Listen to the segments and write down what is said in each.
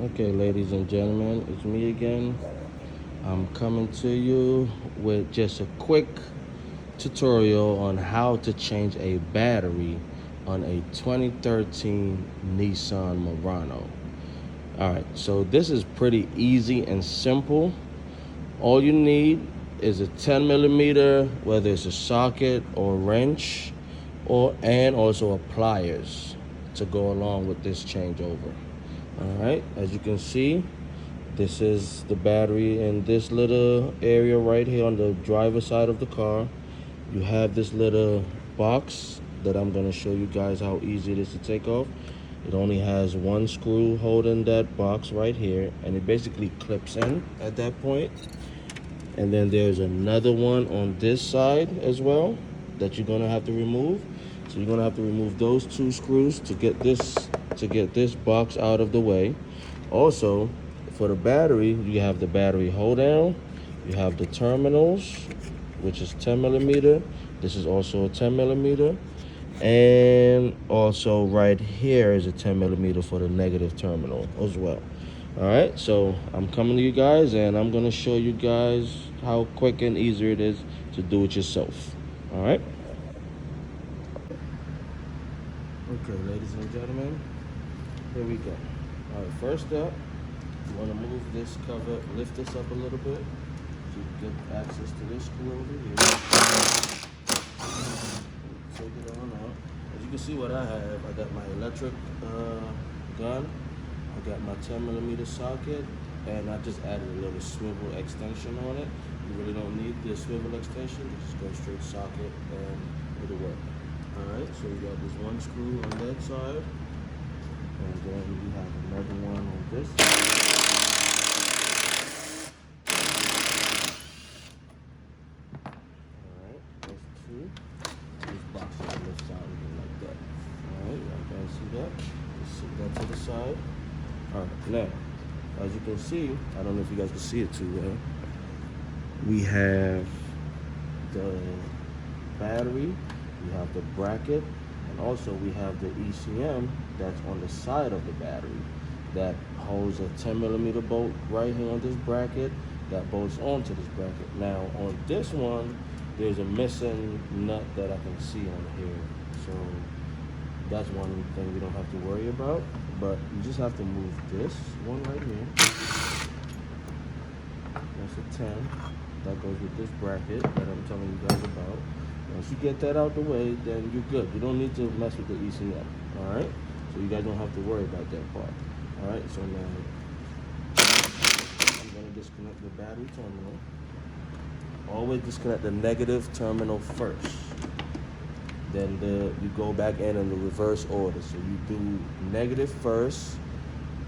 Okay, ladies and gentlemen, it's me again. I'm coming to you with just a quick tutorial on how to change a battery on a 2013 Nissan Murano. All right, so this is pretty easy and simple. All you need is a 10 millimeter, whether it's a socket or wrench, and also a pliers to go along with this changeover. All right, as you can see, this is the battery in this little area right here on the driver's side of the car. You have this little box that I'm going to show you guys how easy it is to take off. It only has one screw holding that box right here, and it basically clips in at that point. And then there's another one on this side as well that you're going to have to remove. So you're going to have to remove those two screws to get this box out of the way. Also, for the battery, you have the battery hold down, you have the terminals, which is 10 millimeter. This is also a 10 millimeter. And also right here is a 10 millimeter for the negative terminal as well. All right, so I'm coming to you guys and I'm gonna show you guys how quick and easy it is to do it yourself. All right. Okay, ladies and gentlemen, here we go. All right, first up, you want to move this cover, lift this up a little bit to get access to this screw over here. Take it on out. As you can see what I have, I got my electric gun, I got my 10 millimeter socket, and I just added a little swivel extension on it. You really don't need the swivel extension, just go straight socket and it'll work. Alright, so you got this one screw on that side, and then you have another one on this side. Alright, that's two. This box just lifts out again like that. Alright, you guys see that? Just sit that to the side. Alright, now, as you can see, I don't know if you guys can see it too well. We have the battery, we have the bracket, and also we have the ECM that's on the side of the battery that holds a 10 millimeter bolt right here on this bracket that bolts onto this bracket. Now on this one, there's a missing nut that I can see on here. So that's one thing we don't have to worry about, but you just have to move this one right here. That's a 10. That goes with this bracket that I'm telling you guys about. Once you get that out the way, then you're good. You don't need to mess with the ECM. Alright? So you guys don't have to worry about that part. Alright, so now I'm gonna disconnect the battery terminal. Always disconnect the negative terminal first. Then you go back in the reverse order. So you do negative first,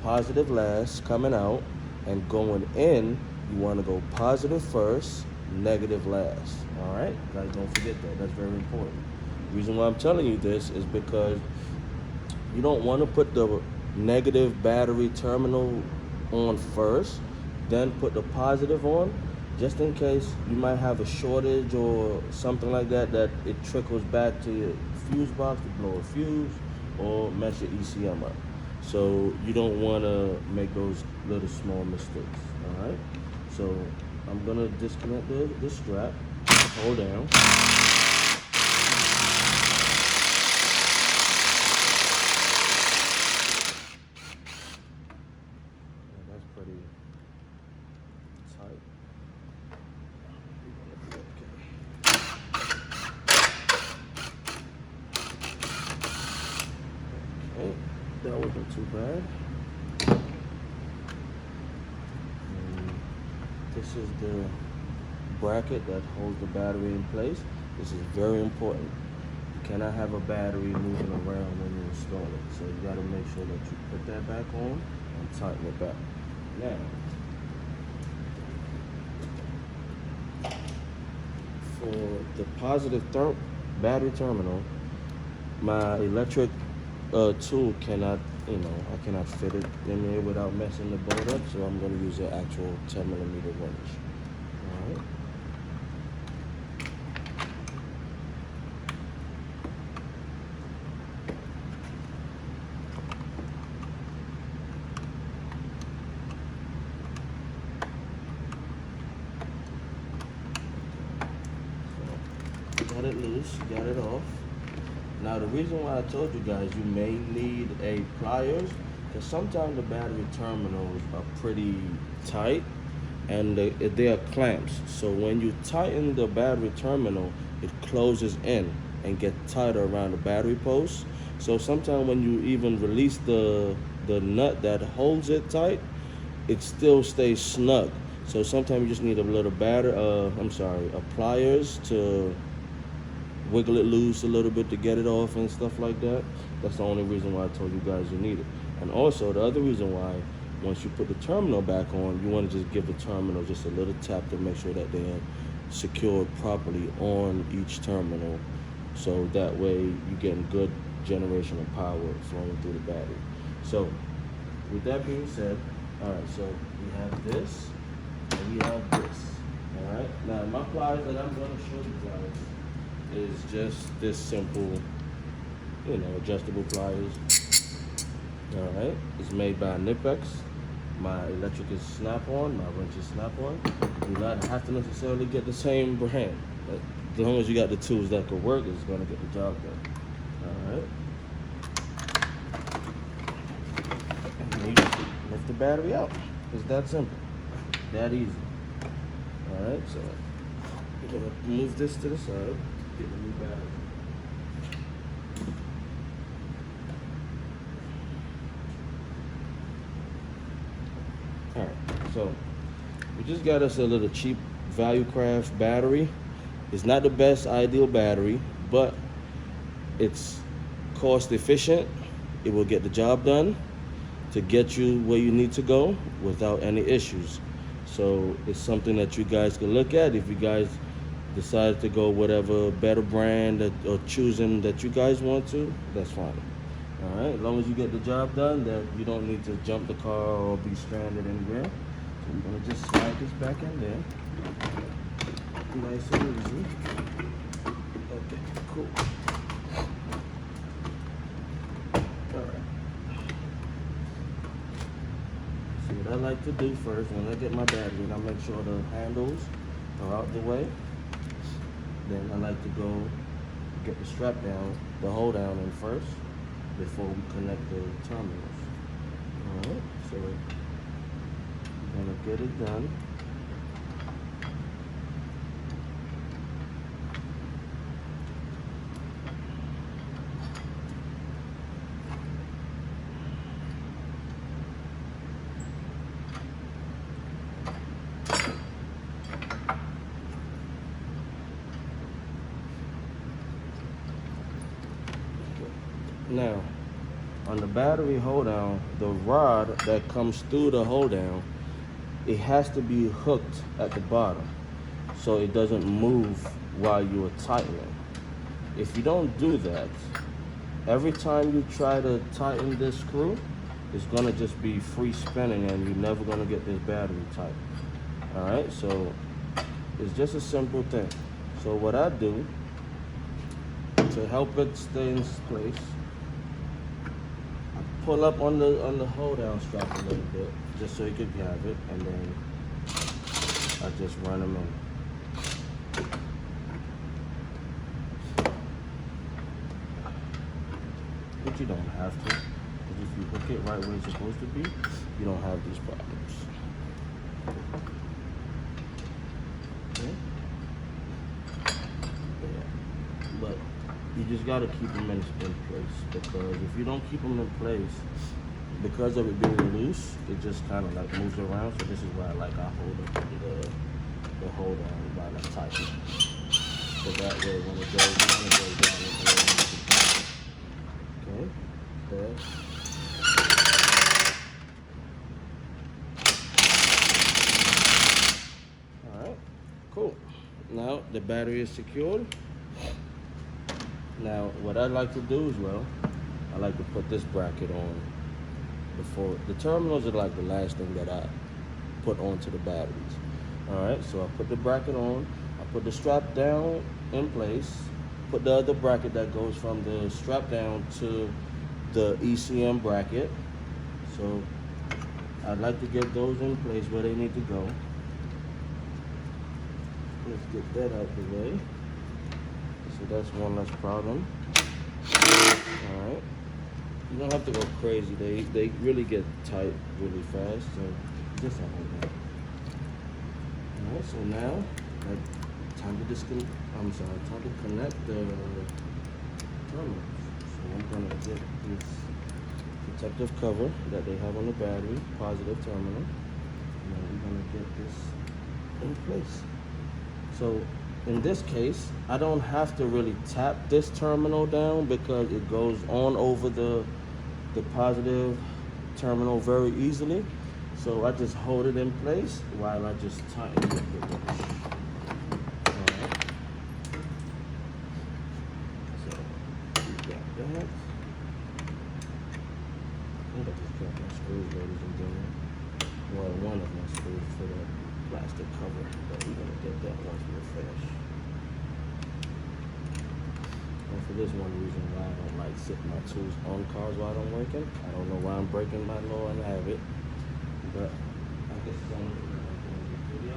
positive last, coming out, and going in, you want to go positive first, negative last. All right, guys, don't forget that. That's very important. The reason why I'm telling you this is because you don't want to put the negative battery terminal on first, then put the positive on, just in case you might have a shortage or something like that, that it trickles back to your fuse box to blow a fuse or mess your ECM up. So you don't want to make those little small mistakes. All right, so I'm gonna disconnect the strap, hold down. Yeah, that's pretty tight. Okay, that wasn't too bad. This is the bracket that holds the battery in place. This is very important. You cannot have a battery moving around when you install it. So you gotta make sure that you put that back on and tighten it back. Now, for the positive battery terminal, my electric tool cannot, I cannot fit it in there without messing the bolt up, so I'm going to use an actual 10 millimeter wrench. All right. just got it off. Now the reason why I told you guys you may need a pliers, because sometimes the battery terminals are pretty tight and they are clamps. So when you tighten the battery terminal, it closes in and get tighter around the battery post. So sometimes when you even release the nut that holds it tight, it still stays snug. So sometimes you just need a little pliers to wiggle it loose a little bit to get it off and stuff like that. That's the only reason why I told you guys you need it. And also the other reason why, once you put the terminal back on, you want to just give the terminal just a little tap to make sure that they're secured properly on each terminal, so that way you're getting good generation of power flowing through the battery. So with that being said, all right, so we have this and we have this. All right, now my pliers that I'm going to show you guys is just this simple, adjustable pliers. All right, it's made by Nipex. My electric is Snap-on, my wrench is Snap-on. You don't have to necessarily get the same brand. But as long as you got the tools that could work, it's gonna get the job done. All right. And you just lift the battery out. It's that simple, that easy. All right, so we're gonna move this to the side, get the new battery. Alright, so we just got us a little cheap Valuecraft battery. It's not the best ideal battery, but it's cost efficient. It will get the job done to get you where you need to go without any issues. So it's something that you guys can look at. If you guys decide to go whatever better brand or choosing that you guys want to, that's fine. All right, as long as you get the job done, that you don't need to jump the car or be stranded anywhere. So I'm gonna just slide this back in there. Nice and easy. Okay, cool. All right. So what I like to do first, when I get my battery, I make sure the handles are out the way. Then I like to go get the strap down, the hold down in first, before we connect the terminals. Alright, so we're gonna get it done. Now, on the battery hold down, the rod that comes through the hold down, it has to be hooked at the bottom so it doesn't move while you are tightening. If you don't do that, every time you try to tighten this screw, it's gonna just be free spinning and you're never gonna get this battery tight. All right, so it's just a simple thing. So what I do to help it stay in place, pull up on the hold down strap a little bit just so you can have it, and then I just run them in. But you don't have to, because if you hook it right where it's supposed to be, you don't have these problems. Okay? Yeah. But you just gotta keep them in place, because if you don't keep them in place, because of it being loose, it just kind of like moves around. So this is why I hold up the hold on by the tightening. So that way when it goes down, it goes down. Okay, there. All right, cool. Now the battery is secured. Now, what I like to do as well, I like to put this bracket on before. The terminals are like the last thing that I put onto the batteries. All right, so I put the bracket on, I put the strap down in place, put the other bracket that goes from the strap down to the ECM bracket. So I'd like to get those in place where they need to go. Let's get that out the way. So that's one less problem. All right. You don't have to go crazy. They really get tight really fast. So just like that. All right. So now, time to connect the terminals. So I'm gonna get this protective cover that they have on the battery, positive terminal. And then we're gonna get this in place. So in this case, I don't have to really tap this terminal down because it goes on over the positive terminal very easily. So I just hold it in place while I just tighten it with the wrench. Alright. So we got that. I think I just got my screws, ladies and gentlemen. Well, one of my screws for the plastic cover, but we're gonna get that once we're finished. And for this one reason why I don't like sitting my tools on cars while I'm working. I don't know why I'm breaking my law and habit, but I guess it's only the video.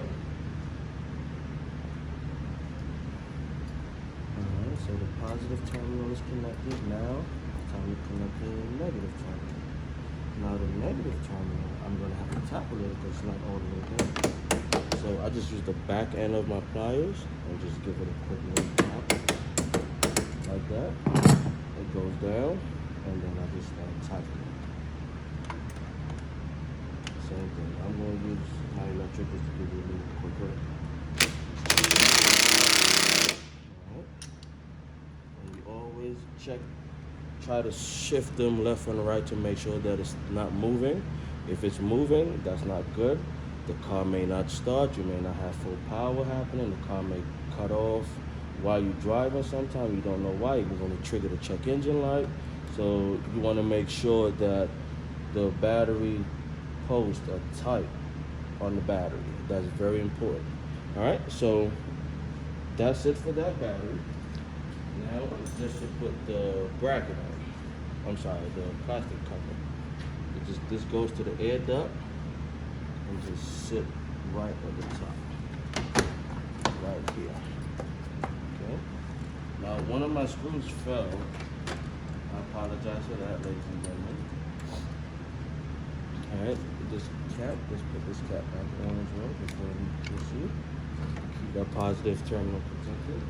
Alright, so the positive terminal is connected. Now it's time to connect the negative terminal. Now the negative terminal, I'm gonna have to tap a little because it's not all the way down. So I just use the back end of my pliers and just give it a quick little tap. Like that. It goes down, and then I just start tightening. Same thing. I'm going to use my electric just to give you a little quicker. Alright. And you always try to shift them left and right to make sure that it's not moving. If it's moving, that's not good. The car may not start. You may not have full power happening. The car may cut off while you're driving. Sometimes you don't know why. You're going to trigger the check engine light. So you want to make sure that the battery posts are tight on the battery. That's very important. All right, so that's it for that battery. Now it's just to put the bracket on. I'm sorry, the plastic cover. This goes to the air duct and just sit right at the top, right here. Okay. Now one of my screws fell. I apologize for that, ladies and gentlemen. All right, this cap. Let's put this cap back on as well before we proceed. Keep that positive terminal protected.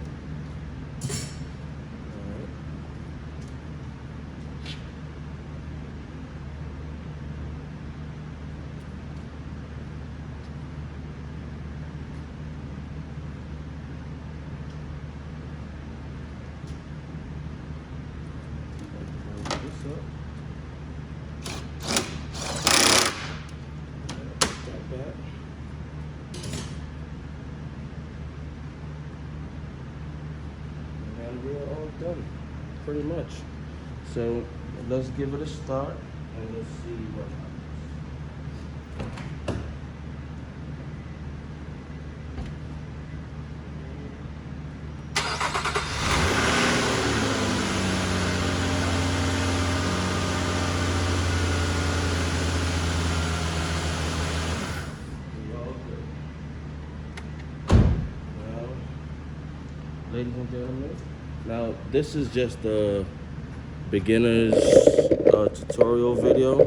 And we're all done, pretty much. So let's give it a start and let's see what happens. Ladies and gentlemen, now this is just the beginner's tutorial video.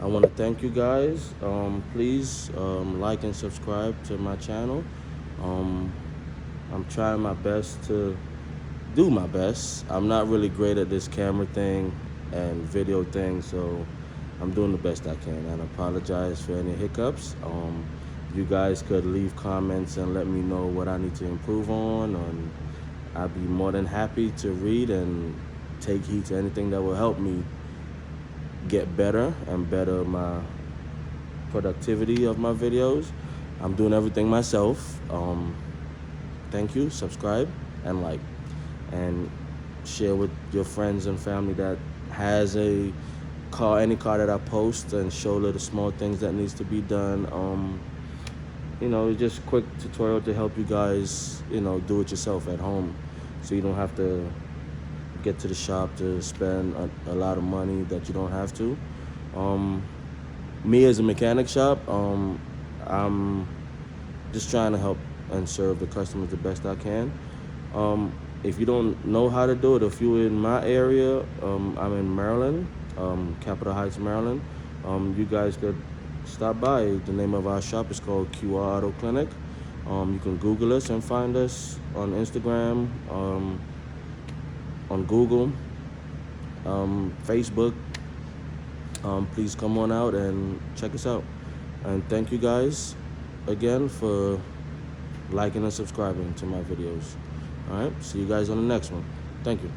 I want to thank you guys. Please like and subscribe to my channel. I'm trying my best to do my best. I'm not really great at this camera thing and video thing, so I'm doing the best I can, and I apologize for any hiccups. You guys could leave comments and let me know what I need to improve on, and I'd be more than happy to read and take heed to anything that will help me get better and better my productivity of my videos. I'm doing everything myself. Thank you. Subscribe and like, and share with your friends and family that has a car, any car that I post, and show little small things that needs to be done. You know, just quick tutorial to help you guys, you know, do it yourself at home, so you don't have to get to the shop to spend a lot of money that you don't have to. Me as a mechanic shop, I'm just trying to help and serve the customers the best I can. if you don't know how to do it, if you're in my area, I'm in Maryland, Capitol Heights, Maryland. You guys could stop by. The name of our shop is called QR Auto Clinic. You can Google us and find us on Instagram, on Google, Facebook. Please come on out and check us out. And thank you guys again for liking and subscribing to my videos. All right, see you guys on the next one. Thank you.